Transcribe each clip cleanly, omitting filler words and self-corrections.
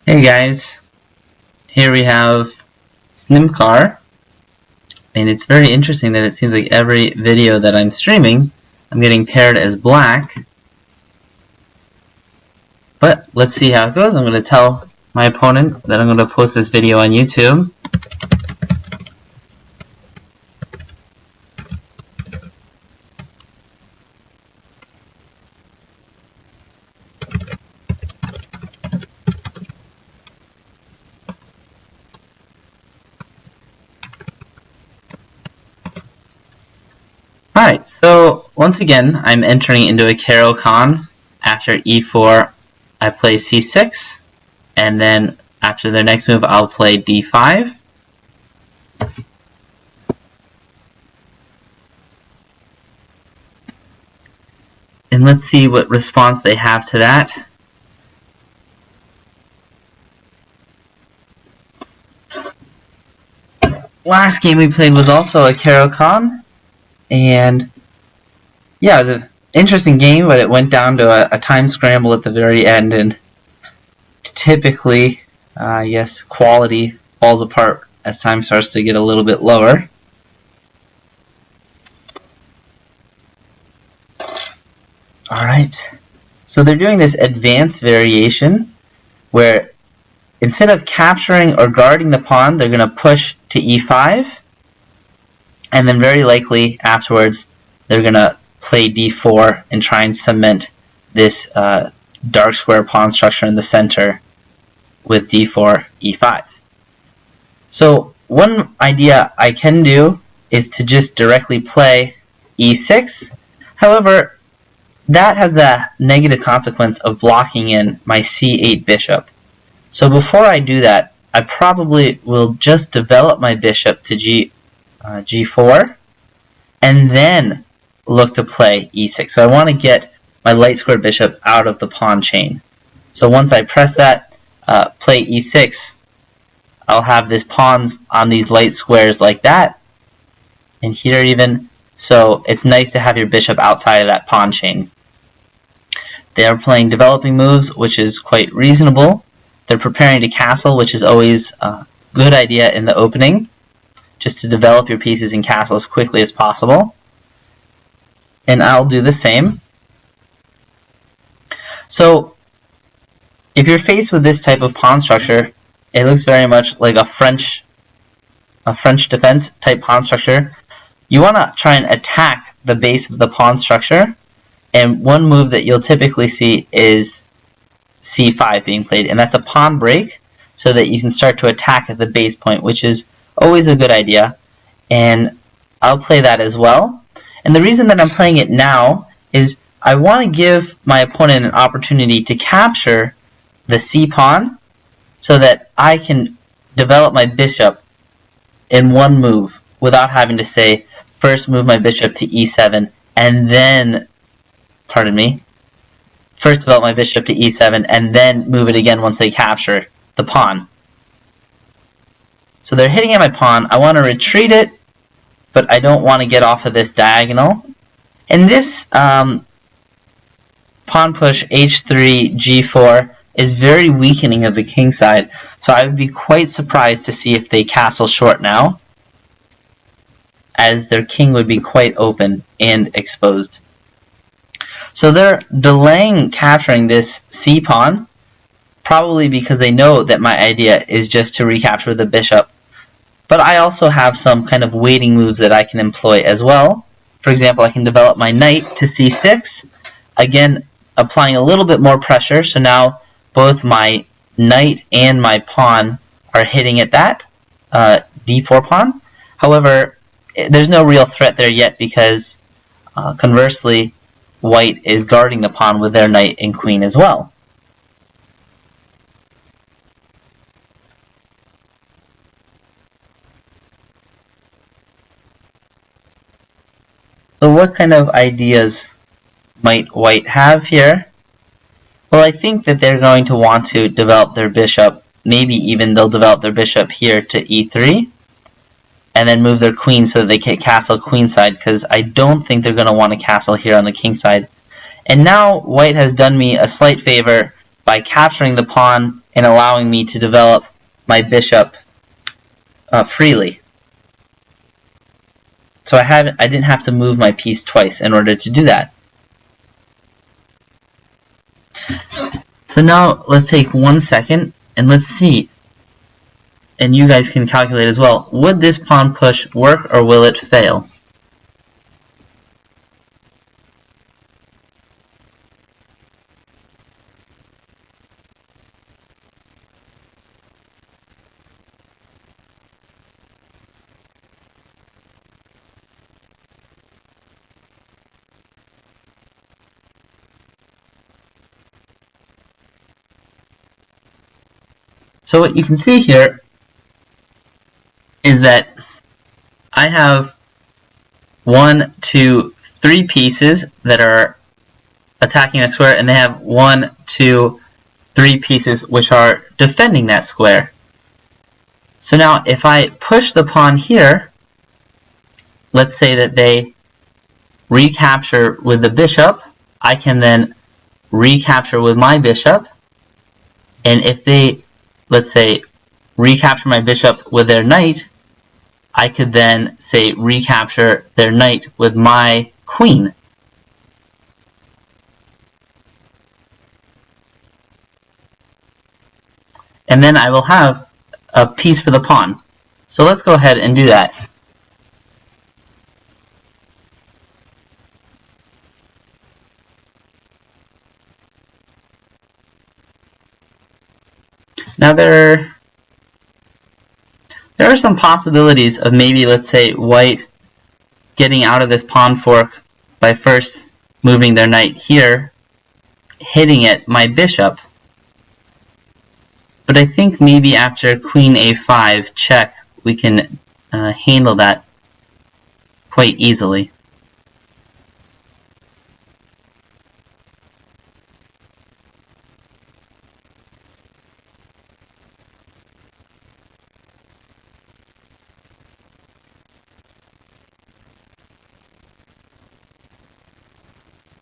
Hey guys, here we have Snimkar, and it's very interesting that it seems like every video that I'm streaming, I'm getting paired as black. But let's see how it goes. I'm going to tell my opponent that I'm going to post this video on YouTube. Alright, so once again, I'm entering into a Caro-Kann. After e4, I play c6, and then after their next move, I'll play d5. And let's see what response they have to that. Last game we played was also a Caro-Kann. And yeah, it was an interesting game, but it went down to a time scramble at the very end, and typically, yes, quality falls apart as time starts to get a little bit lower. Alright, so they're doing this advanced variation where instead of capturing or guarding the pawn, they're going to push to e5. And then very likely afterwards, they're going to play d4 and try and cement this dark square pawn structure in the center with d4, e5. So one idea I can do is to just directly play e6. However, that has the negative consequence of blocking in my c8 bishop. So before I do that, I probably will just develop my bishop to g4, and then look to play e6. So I want to get my light square bishop out of the pawn chain. So once I press that, play e6, I'll have this pawns on these light squares like that, and here even. So it's nice to have your bishop outside of that pawn chain. They are playing developing moves, which is quite reasonable. They're preparing to castle, which is always a good idea in the opening, just to develop your pieces in castle as quickly as possible. And I'll do the same. So if you're faced with this type of pawn structure, it looks very much like a French defense type pawn structure. You want to try and attack the base of the pawn structure, and one move that you'll typically see is c5 being played, and that's a pawn break so that you can start to attack at the base point, which is always a good idea, and I'll play that as well. And the reason that I'm playing it now is I want to give my opponent an opportunity to capture the c pawn so that I can develop my bishop in one move without having to say first move my bishop to e7 and then, pardon me, first develop my bishop to e7 and then move it again once they capture the pawn. So they're hitting at my pawn. I want to retreat it, but I don't want to get off of this diagonal. And this pawn push h3, g4 is very weakening of the king side. So I would be quite surprised to see if they castle short now, as their king would be quite open and exposed. So they're delaying capturing this c pawn, probably because they know that my idea is just to recapture the bishop. But I also have some kind of waiting moves that I can employ as well. For example, I can develop my knight to c6, again applying a little bit more pressure, so now both my knight and my pawn are hitting at that d4 pawn. However, there's no real threat there yet because conversely, white is guarding the pawn with their knight and queen as well. So what kind of ideas might white have here? Well, I think that they're going to want to develop their bishop. Maybe even they'll develop their bishop here to e3 and then move their queen so that they can castle queenside, because I don't think they're going to want to castle here on the king side. And now white has done me a slight favor by capturing the pawn and allowing me to develop my bishop freely. So I didn't have to move my piece twice in order to do that. So now let's take 1 second and let's see, and you guys can calculate as well, would this pawn push work or will it fail? So what you can see here is that I have 1, 2, 3 pieces that are attacking that square, and they have 1, 2, 3 pieces which are defending that square. So now if I push the pawn here, let's say that they recapture with the bishop, I can then recapture with my bishop, and if they, let's say, recapture my bishop with their knight, I could then say recapture their knight with my queen. And then I will have a piece for the pawn. So let's go ahead and do that. Now there are some possibilities of maybe, let's say, white getting out of this pawn fork by first moving their knight here, hitting at my bishop. But I think maybe after queen a5 check, we can handle that quite easily.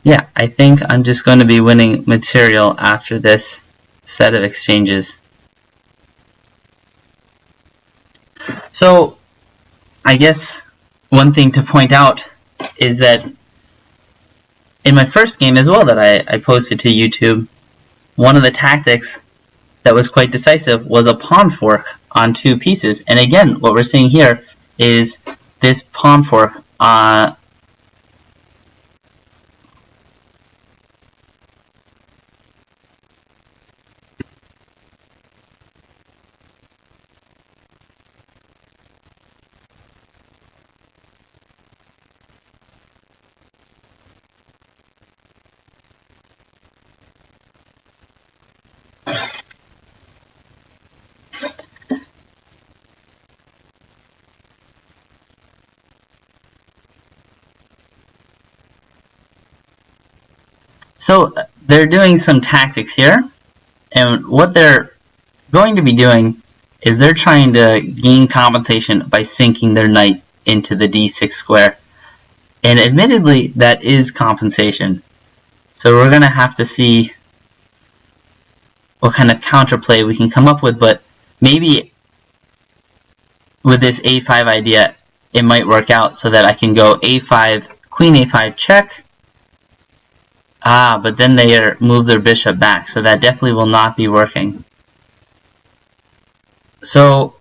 Yeah, I think I'm just going to be winning material after this set of exchanges. So, I guess one thing to point out is that in my first game as well that I posted to YouTube, one of the tactics that was quite decisive was a pawn fork on 2 pieces. And again, what we're seeing here is this pawn fork So they're doing some tactics here, and what they're going to be doing is they're trying to gain compensation by sinking their knight into the d6 square. And admittedly, that is compensation. So we're going to have to see what kind of counterplay we can come up with, but maybe with this a5 idea, it might work out so that I can go a5, queen a5 check. But then they move their bishop back, so that definitely will not be working. So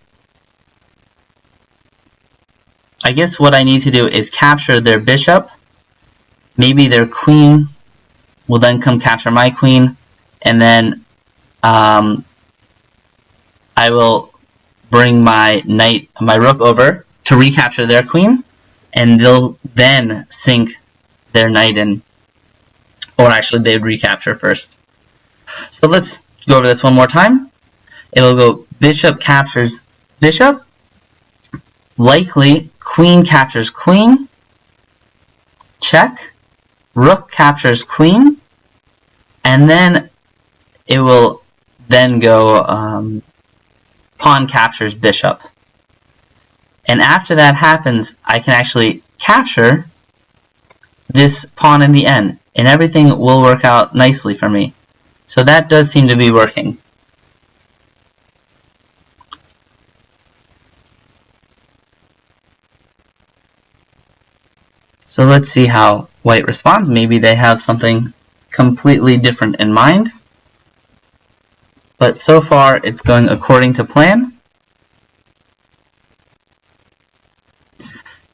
I guess what I need to do is capture their bishop. Maybe their queen will then come capture my queen, and then I will bring my knight, my rook over to recapture their queen, and they'll then sink their knight in. Or actually, they'd recapture first. So let's go over this one more time. It'll go bishop captures bishop. Likely, queen captures queen. Check. Rook captures queen. And then it will then go pawn captures bishop. And after that happens, I can actually capture this pawn in the end, and everything will work out nicely for me. So that does seem to be working. So let's see how white responds. Maybe they have something completely different in mind. But so far, it's going according to plan.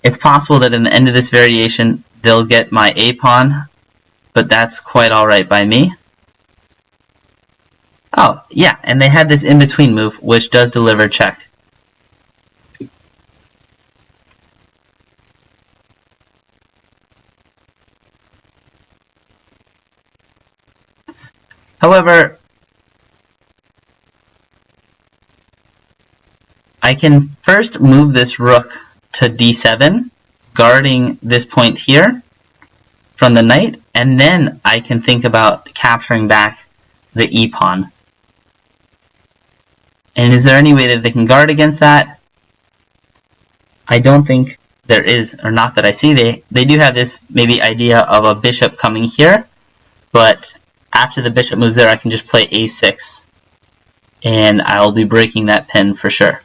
It's possible that in the end of this variation, they'll get my A pawn, but that's quite alright by me. Oh, yeah, and they had this in-between move, which does deliver check. However, I can first move this rook to d7, guarding this point here from the knight, and then I can think about capturing back the e-pawn. And is there any way that they can guard against that? I don't think there is, or not that I see. They do have this maybe idea of a bishop coming here, but after the bishop moves there, I can just play a6, and I'll be breaking that pin for sure.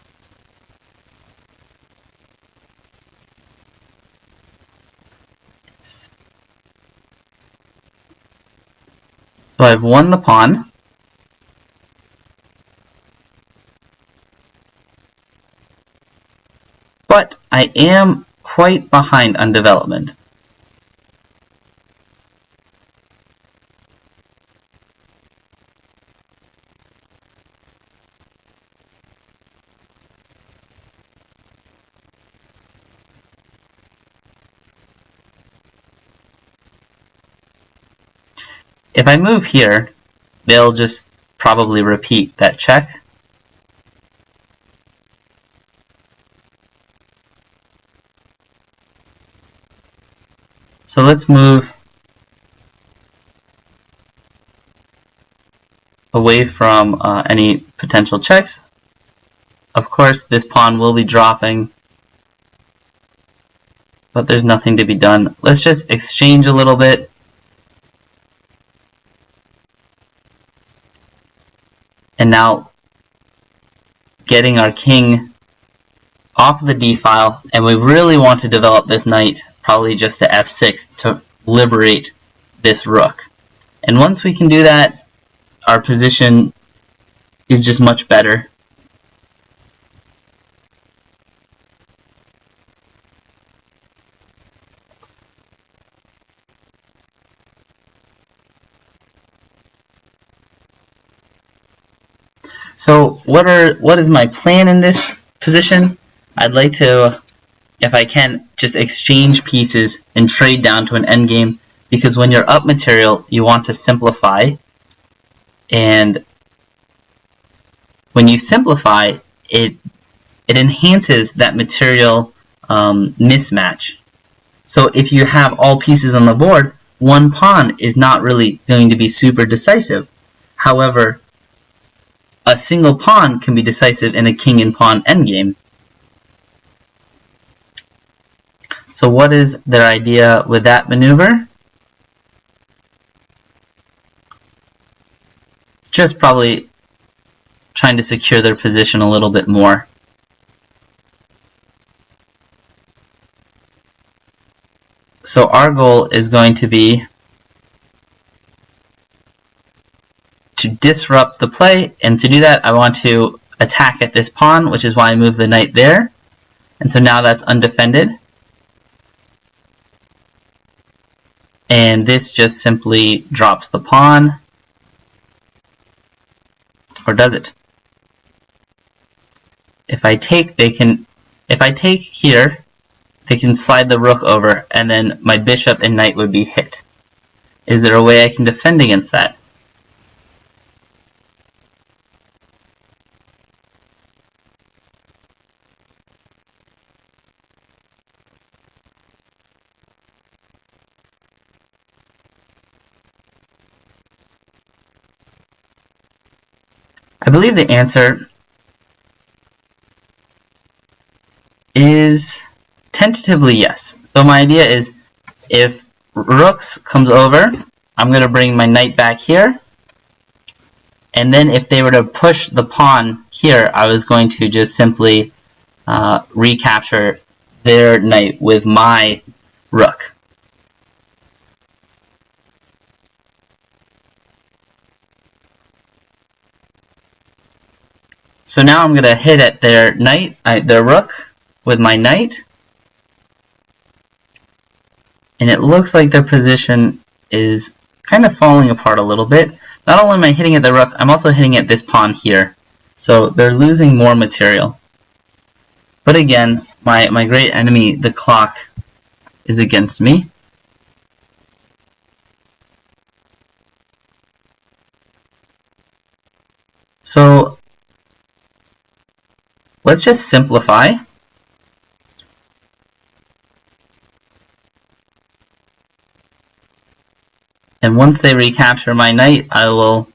So I've won the pawn. But I am quite behind on development. If I move here, they'll just probably repeat that check. So let's move away from any potential checks. Of course, this pawn will be dropping, but there's nothing to be done. Let's just exchange a little bit. And now getting our king off the d file, and we really want to develop this knight probably just to f6 to liberate this rook. And once we can do that, our position is just much better. So what is my plan in this position? I'd like to, if I can, just exchange pieces and trade down to an endgame, because when you're up material, you want to simplify, and when you simplify, it enhances that material mismatch. So if you have all pieces on the board, one pawn is not really going to be super decisive. However, a single pawn can be decisive in a king and pawn endgame. So what is their idea with that maneuver? Just probably trying to secure their position a little bit more. So our goal is going to be to disrupt the play, and to do that I want to attack at this pawn, which is why I moved the knight there. And so now that's undefended. And this just simply drops the pawn. Or does it? If I take here, they can slide the rook over, and then my bishop and knight would be hit. Is there a way I can defend against that? I believe the answer is tentatively yes. So my idea is, if rooks comes over, I'm going to bring my knight back here, and then if they were to push the pawn here, I was going to just simply recapture their knight with my rook. So now I'm going to hit at their knight, their rook, with my knight. And it looks like their position is kind of falling apart a little bit. Not only am I hitting at the rook, I'm also hitting at this pawn here. So they're losing more material. But again, my great enemy, the clock, is against me. So let's just simplify. And once they recapture my knight, I will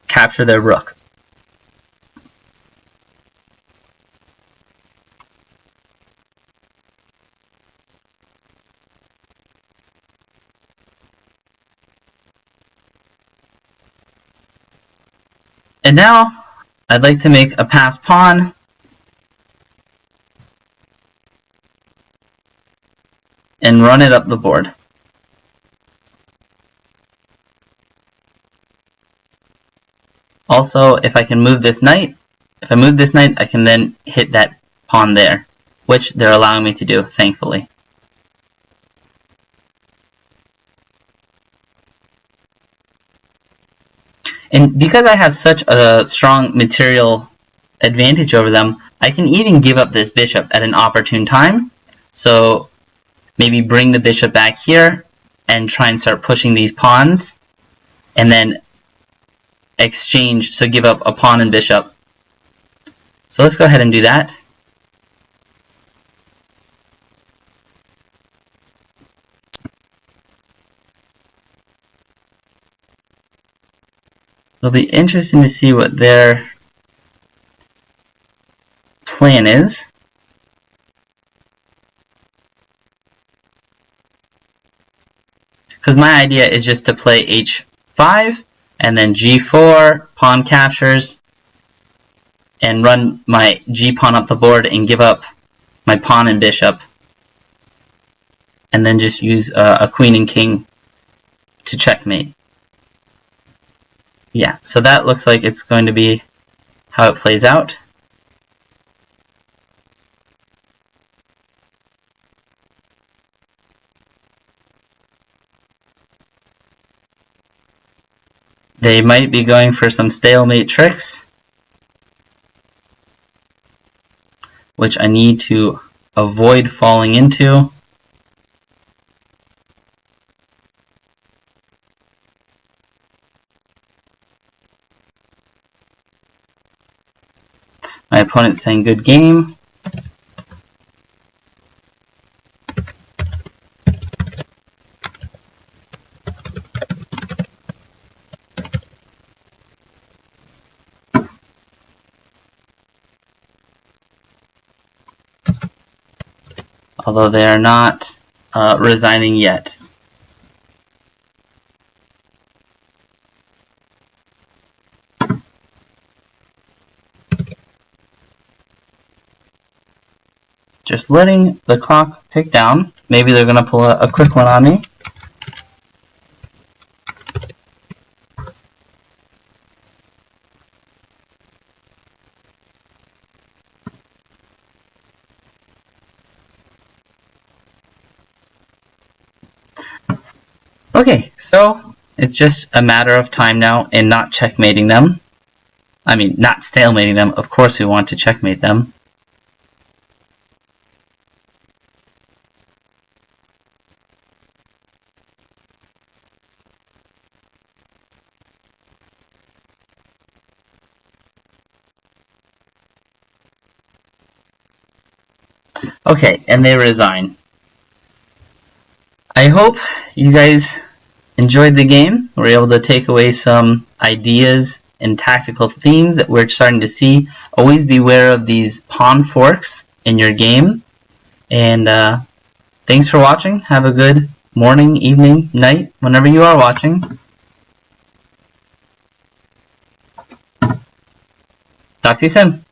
capture their rook. And now, I'd like to make a pass pawn. And run it up the board. Also, if I can move this knight, I can then hit that pawn there, which they're allowing me to do, thankfully. And because I have such a strong material advantage over them, I can even give up this bishop at an opportune time. So maybe bring the bishop back here and try and start pushing these pawns, and then exchange, so give up a pawn and bishop. So let's go ahead and do that. It'll be interesting to see what their plan is. Because my idea is just to play h5 and then g4, pawn captures, and run my g-pawn up the board and give up my pawn and bishop, and then just use a queen and king to checkmate. Yeah, so that looks like it's going to be how it plays out. They might be going for some stalemate tricks, which I need to avoid falling into. My opponent's saying good game. Although they are not resigning yet. Just letting the clock tick down. Maybe they're going to pull a quick one on me. Okay, so it's just a matter of time now and not checkmating them. I mean, not stalemating them. Of course we want to checkmate them. Okay, and they resign. I hope you guys enjoyed the game. We're able to take away some ideas and tactical themes that we're starting to see. Always beware of these pawn forks in your game. And thanks for watching. Have a good morning, evening, night, whenever you are watching. Talk to you soon.